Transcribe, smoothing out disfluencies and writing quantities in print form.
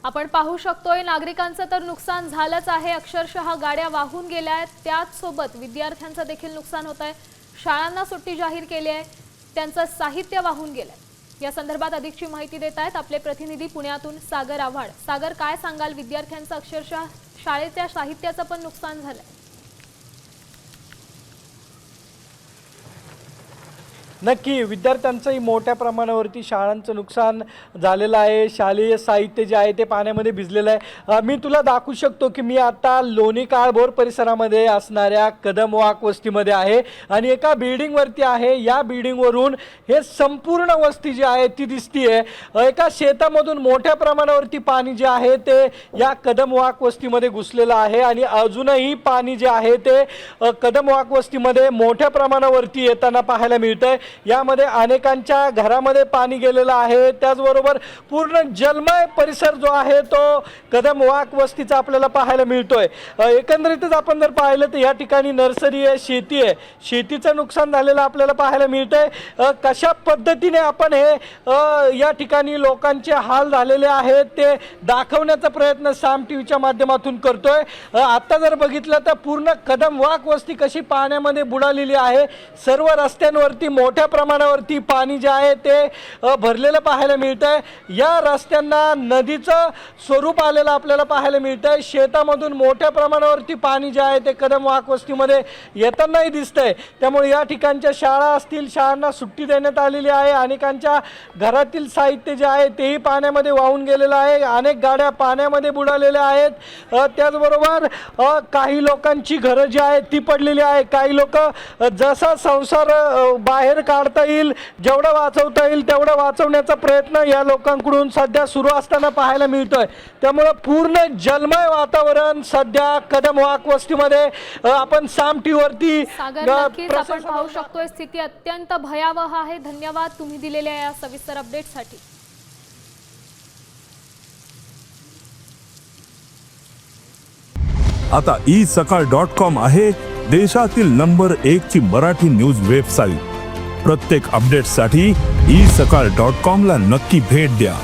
आपण पाहू शकतोय नागरिकांचं तर नुकसान झालंच आहे। अक्षरशः गाड्या वाहून गेल्या आहेत, त्याच सोबत विद्यार्थ्यांचं देखील नुकसान होत आहे। शाळांना सुट्टी जाहीर केली आहे, त्यांचं साहित्य वाहून गेलंय। या संदर्भात अधिकची माहिती देत आहेत आपले प्रतिनिधी पुण्यातून सागर आव्हाड। सागर, काय सांगाल? विद्यार्थ्यांचं अक्षरशः शाळेच्या साहित्याचं पण नुकसान झालंय। नक्की विद्यार्थ्यांचंही मोठ्या प्रमाणावरती शाळांचं नुकसान झालेलं आहे। शालेय साहित्य जे आहे ते पाण्यामध्ये भिजलेलं आहे। मी तुला दाखवू शकतो की मी आता लोणी काळभोर परिसरामध्ये असणाऱ्या कदम वाक वस्तीमध्ये आहे आणि एका बिल्डिंगवरती आहे। या बिल्डिंगवरून हे संपूर्ण वस्ती जी आहे ती दिसतीये। एका शेतामधून मोठ्या प्रमाणावरती पाणी जे आहे ते या कदम वाक वस्तीमध्ये घुसलेलं आहे आणि अजूनही पाणी जे आहे ते कदम वाक वस्तीमध्ये मोठ्या प्रमाणावरती येताना पाहायला मिळतंय। यामध्ये अनेकांच्या घरामध्ये पाणी गेलेलं आहे। त्याचबरोबर पूर्ण जलमय परिसर जो आहे तो कदम वाक वस्तीचा आपल्याला पाहायला मिळतोय। एकंदरीतच आपण जर पाहिलं तर या ठिकाणी नर्सरी आहे, शेती आहे, शेतीचं नुकसान झालेलं आपल्याला पाहायला मिळतंय। कशा पद्धतीने आपण हे या ठिकाणी लोकांचे हाल झालेले आहेत ते दाखवण्याचा प्रयत्न साम टीव्हीच्या माध्यमातून करतोय। आता जर बघितलं तर पूर्ण कदम वाक वस्ती कशी पाण्यामध्ये बुडालेली आहे। सर्व रस्त्यांवरती मोठ्या प्रमाणावरती पाणी जे आहे ते भरलेलं पाहायला मिळतंय। या रस्त्यांना नदीचं स्वरूप आलेलं आपल्याला पाहायला मिळतंय। शेतामधून मोठ्या प्रमाणावरती पाणी जे आहे ते कदम वाक वस्तीमध्ये येतानाही दिसतंय। त्यामुळे या ठिकाणच्या शाळा असतील, शाळांना सुट्टी देण्यात आलेली आहे। अनेकांच्या घरातील साहित्य जे आहे तेही पाण्यामध्ये वाहून गेलेलं आहे। अनेक गाड्या पाण्यामध्ये बुडालेल्या आहेत। त्याचबरोबर काही लोकांची घरं जी आहेत ती पडलेली आहे। काही लोक जसा संसार बाहेर काढता येईल, जेवढं वाचवता येईल तेवढं वाचवण्याचा प्रयत्न या लोकांकडून सध्या सुरू असताना पाहायला मिळतोय। त्यामुळे पूर्ण जलमय वातावरण सध्या कदम वाक वस्तीमध्ये आपण साम टीव्हीवरती आपण पाहू शकतोय। स्थिती अत्यंत भयावह आहे। धन्यवाद तुम्ही दिलेल्या या सविस्तर अपडेटसाठी। आता isakal.com आहे देशातील नंबर 1 ची मराठी न्यूज वेबसाईट। प्रत्येक अपडेटसाठी isakal.com ला नक्की भेट द्या।